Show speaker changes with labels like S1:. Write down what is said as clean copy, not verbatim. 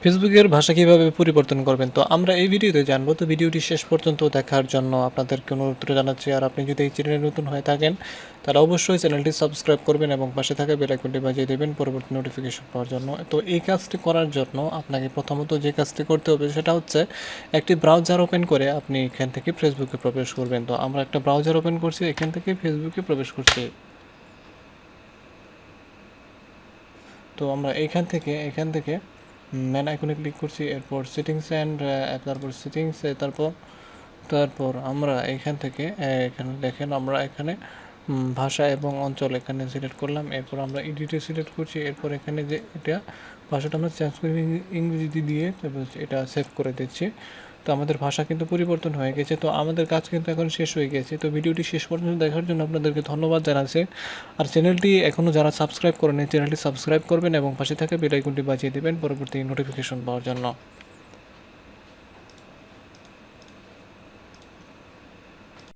S1: ফেসবুকের ভাষা কীভাবে পরিবর্তন করবেন, তো আমরা এই ভিডিওতে জানবো। তো ভিডিওটি শেষ পর্যন্ত দেখার জন্য আপনাদেরকে অনুরোধ জানাচ্ছি। আর আপনি যদি এই চ্যানেলে নতুন হয়ে থাকেন তাহলে অবশ্যই চ্যানেলটি সাবস্ক্রাইব করবেন এবং পাশে থাকা বেল আইকনটি বাজিয়ে দেবেন পরবর্তী নোটিফিকেশন পাওয়ার জন্য। তো এই কাজটি করার জন্য আপনাকে প্রথমত যে কাজটি করতে হবে সেটা হচ্ছে একটি ব্রাউজার ওপেন করে আপনি এখান থেকে ফেসবুকে প্রবেশ করবেন। তো আমরা একটা ব্রাউজার ওপেন করছি, এখান থেকে ফেসবুকে প্রবেশ করছি। তো আমরা এখান থেকে মেন আইকনে ক্লিক করছি, এরপর সেটিংস অ্যান্ড তারপর সেটিংস, তারপর আমরা এখান থেকে এখানে দেখেন আমরা এখানে ভাষা এবং অঞ্চল এখানে সিলেক্ট করলাম। এরপর আমরা এডিটে সিলেক্ট করছি। এরপর এখানে যে এটা ভাষাটা আমরা চেঞ্জ করে ইংরেজিতে দিয়ে তারপর এটা সেভ করে দিচ্ছি। তো আমাদের ভাষা কিন্তু পরিবর্তন হয়ে গেছে। তো আমাদের কাজ কিন্তু এখন শেষ হয়ে গেছে। তো ভিডিওটি শেষ পর্যন্ত দেখার জন্য আপনাদেরকে ধন্যবাদ জানাচ্ছি। আর চ্যানেলটি এখনও যারা সাবস্ক্রাইব করেনি চ্যানেলটি সাবস্ক্রাইব করবেন এবং পাশে থাকা বেল আইকনটি বাজিয়ে দেবেন পরবর্তী নোটিফিকেশন পাওয়ার জন্য।